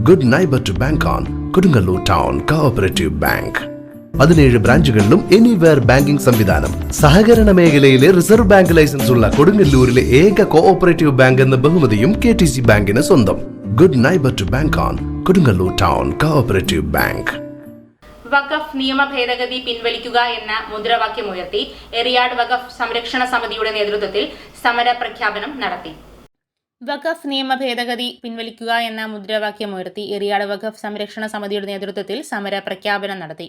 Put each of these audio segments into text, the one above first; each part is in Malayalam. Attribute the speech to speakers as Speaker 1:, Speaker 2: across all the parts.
Speaker 1: Good neighbour to bank on Kodungallur town cooperative bank. 17 ബ്രാഞ്ചുകളിലും എനിവെയർ ബാങ്കിംഗ് സംവിധാനം. സഹകരണ മേഖലയിലെ റിസർവ് ബാങ്ക് ലൈസൻസ് ഉള്ള കൊടുങ്ങല്ലൂരിലെ ഏക കോഓപ്പറേറ്റീവ് ബാങ്ക് എന്ന ബഹുമതിയും KTC ബാങ്കിന് സ്വന്തം. Good neighbour to bank on Kodungallur town cooperative bank.
Speaker 2: വഖഫ് നിയമ ഭേദഗതി പിൻവലിക്കുക എന്ന മുദ്രാവാക്യമുയർത്തി എറിയാട് വഖഫ് സംരക്ഷണ സമിതിയുടെ നേതൃത്വത്തിൽ സമര പ്രഖ്യാപനം നടത്തി. വഖഫ് നിയമ ഭേദഗതി പിൻവലിക്കുക എന്ന മുദ്രാവാക്യമുയർത്തി എറിയാട് വഖഫ് സംരക്ഷണ സമിതിയുടെ നേതൃത്വത്തിൽ സമര പ്രഖ്യാപനം നടത്തി.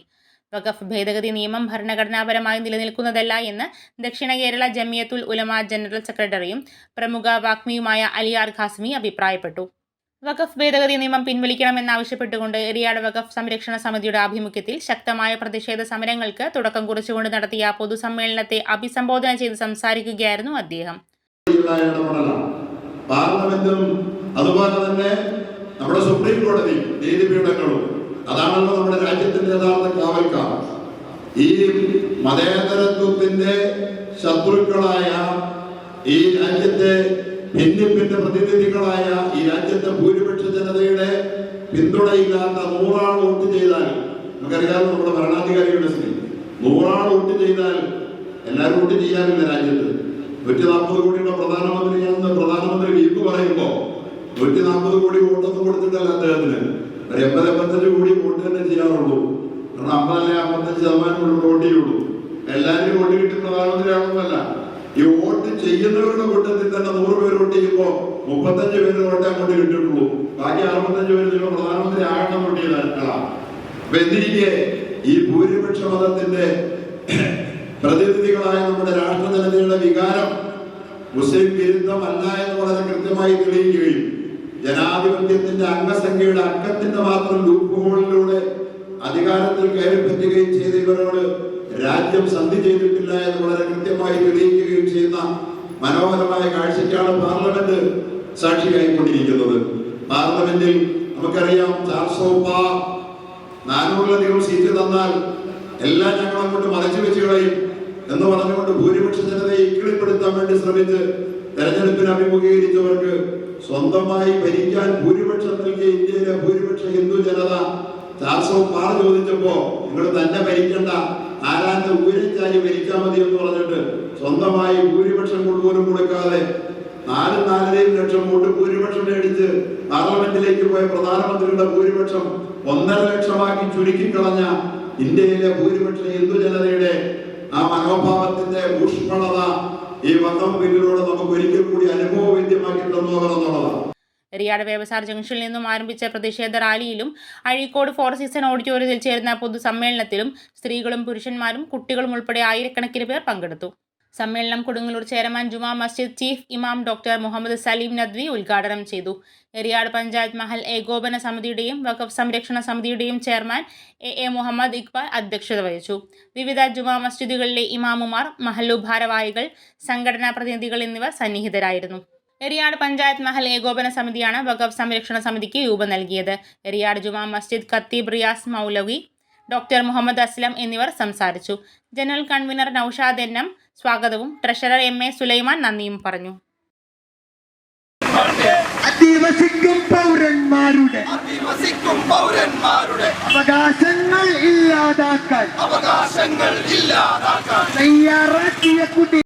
Speaker 2: വഖഫ് ഭേദഗതി നിയമം ഭരണഘടനാപരമായി നിലനിൽക്കുന്നതല്ല എന്ന് ദക്ഷിണ കേരള ജമിയത്തുൽ ഉലമ ജനറൽ സെക്രട്ടറിയും പ്രമുഖ വാഗ്മിയുമായ അലിയാർ ഖാസിമി അഭിപ്രായപ്പെട്ടു. വഖഫ് ഭേദഗതി നിയമം പിൻവലിക്കണമെന്നാവശ്യപ്പെട്ടുകൊണ്ട് എറിയാട് വഖഫ് സംരക്ഷണ സമിതിയുടെ ആഭിമുഖ്യത്തിൽ ശക്തമായ പ്രതിഷേധ സമരങ്ങൾക്ക് തുടക്കം കുറിച്ചുകൊണ്ട് നടത്തിയ പൊതുസമ്മേളനത്തെ അഭിസംബോധന ചെയ്ത് സംസാരിക്കുകയായിരുന്നു അദ്ദേഹം.
Speaker 3: പാർലമെന്റും അതുപോലെ തന്നെ നമ്മുടെ സുപ്രീം കോടതി നീതിപീഠങ്ങളും അതാണല്ലോ നമ്മുടെ രാജ്യത്തിന്റെ യഥാർത്ഥ കാവൽക്കാർ. ഈ മതേതരത്വത്തിന്റെ ശത്രുക്കളായ ഈ രാജ്യത്തെ ഭിന്നിപ്പിന്റെ പ്രതിനിധികളായ ഈ രാജ്യത്തെ ഭൂരിപക്ഷ ജനതയുടെ പിന്തുണയില്ലാത്ത 100 ആൾ വോട്ട് ചെയ്താൽ, നമുക്കറിയാം നമ്മുടെ ഭരണാധികാരികളുടെ സ്ഥിതി, 100 ആൾ വോട്ട് ചെയ്താൽ എല്ലാവരും വോട്ട് ചെയ്യാറില്ല രാജ്യത്ത്. 140 കോടിയുടെ പ്രധാനമന്ത്രി വീക്ക് പറയുമ്പോ 140 കോടി വോട്ടൊന്നും കൊടുത്തിട്ടല്ല അദ്ദേഹത്തിന്, ഒരു 80-85 കോടി വോട്ട് തന്നെ ചെയ്യാറുള്ളൂ. കാരണം 50-55% വോട്ട് ചെയ്യുള്ളൂ. എല്ലാവരും വോട്ട് കിട്ടി പ്രധാനമന്ത്രിയാണെന്നല്ല, ഈ വോട്ട് ചെയ്യുന്നവരുടെ കൂട്ടത്തിൽ തന്നെ 100 പേര് വോട്ട് ചെയ്യുമ്പോ 35 പേര് വോട്ടേ അങ്ങോട്ട് കിട്ടിയിട്ടുള്ളൂ. ബാക്കി 65 പേര് നിങ്ങൾ പ്രധാനമന്ത്രി ആകണം വോട്ട് ചെയ്താൽ. അപ്പൊ എന്തിരിക്കെ ഈ ഭൂരിപക്ഷ മതത്തിന്റെ പ്രതിനിധികളായ നമ്മുടെ രാഷ്ട്ര ജനതയുടെ വികാരം മുസ്ലിം വിരുദ്ധമല്ല എന്ന് വളരെ കൃത്യമായി തെളിയിക്കുകയും ജനാധിപത്യത്തിന്റെ അംഗസംഖ്യയുടെ അക്കത്തിന്റെ മാത്രം ലൂപ്പ് ഹോളിലൂടെ അധികാരത്തിൽ കയറിപ്പറ്റുകയും ചെയ്ത ഇവരോട് രാജ്യം സന്ധി ചെയ്തിട്ടില്ല എന്ന് വളരെ കൃത്യമായി തെളിയിക്കുകയും ചെയ്യുന്ന മനോഹരമായ കാഴ്ചയ്ക്കാണ് പാർലമെന്റ് സാക്ഷിയായിക്കൊണ്ടിരിക്കുന്നത്. പാർലമെന്റിൽ നമുക്കറിയാം 400-ലധികം സീറ്റ് തന്നാൽ എല്ലാം ഞങ്ങൾ അങ്ങോട്ട് മറച്ചു വെച്ച് കളയും എന്ന് പറഞ്ഞുകൊണ്ട് ഭൂരിപക്ഷ ജനതയെ ഇക്കിളിപ്പെടുത്താൻ വേണ്ടി ശ്രമിച്ച് തെരഞ്ഞെടുപ്പിന് അഭിമുഖീകരിച്ചവർക്ക് സ്വന്തമായി ഭരിക്കാൻ ഭൂരിപക്ഷം നൽകിയ ഇന്ത്യയിലെ ഭൂരിപക്ഷ ഹിന്ദു ജനത 406 ചോദിച്ചപ്പോ നിങ്ങൾ തന്നെ ഭരിക്കണ്ട, ആരാന്റെ ഊരിച്ചാരി ഭരിച്ചാൽ മതി എന്ന് പറഞ്ഞിട്ട് സ്വന്തമായി ഭൂരിപക്ഷം കൊണ്ടുപോലും കൊടുക്കാതെ 4.5 ലക്ഷം വോട്ട് ഭൂരിപക്ഷം മേടിച്ച് പാർലമെന്റിലേക്ക് പോയ പ്രധാനമന്ത്രിയുടെ ഭൂരിപക്ഷം 1.5 ലക്ഷമാക്കി ചുരുക്കിക്കളഞ്ഞ ഇന്ത്യയിലെ ഭൂരിപക്ഷ ഹിന്ദു ജനതയുടെ ആ മനോഭാവത്തിന്റെ ഊഷ്മളത ഈ വഖഫ് ബില്ലിലൂടെ നമുക്ക് ഒരിക്കൽ കൂടി അനുഭവവേദ്യമാക്കി തന്നുള്ളതാണ്.
Speaker 2: എറിയാട് വ്യവസായ ജംഗ്ഷനിൽ നിന്നും ആരംഭിച്ച പ്രതിഷേധ റാലിയിലും അഴീക്കോട് 4 സീസൺ ഓഡിറ്റോറിയത്തിൽ ചേർന്ന പൊതുസമ്മേളനത്തിലും സ്ത്രീകളും പുരുഷന്മാരും കുട്ടികളും ഉൾപ്പെടെ ആയിരക്കണക്കിന് പേർ പങ്കെടുത്തു. സമ്മേളനം കൊടുങ്ങല്ലൂർ ചെയർമാൻ ജുമാ മസ്ജിദ് ചീഫ് ഇമാം ഡോക്ടർ മുഹമ്മദ് സലീം നദ്വി ഉദ്ഘാടനം ചെയ്തു. എറിയാട് പഞ്ചായത്ത് മഹൽ ഏകോപന സമിതിയുടെയും വഖഫ് സംരക്ഷണ സമിതിയുടെയും ചെയർമാൻ എ മുഹമ്മദ് ഇക്ബാൽ അധ്യക്ഷത വഹിച്ചു. വിവിധ ജുമാ മസ്ജിദുകളിലെ ഇമാമുമാർ, മഹല്ലു ഭാരവാഹികൾ, സംഘടനാ പ്രതിനിധികൾ എന്നിവർ സന്നിഹിതരായിരുന്നു. എറിയാട് പഞ്ചായത്ത് മഹൽ ഏകോപന സമിതിയാണ് വഖഫ് സംരക്ഷണ സമിതിക്ക് രൂപം നൽകിയത്. എറിയാട് ജുമാ മസ്ജിദ് ഖത്തീബ് റിയാസ് മൗലവി, ഡോക്ടർ മുഹമ്മദ് അസ്ലം എന്നിവർ സംസാരിച്ചു. ജനറൽ കൺവീനർ നൌഷാദ് എൻ സ്വാഗതവും ട്രഷറർ MA സുലൈമാൻ നന്ദിയും പറഞ്ഞു.
Speaker 4: അധിവസിക്കും പൗരന്മാരുടെ അവകാശങ്ങൾ ഇല്ലാതാക്കാൻ തയ്യാറാക്കിയ കുട്ടി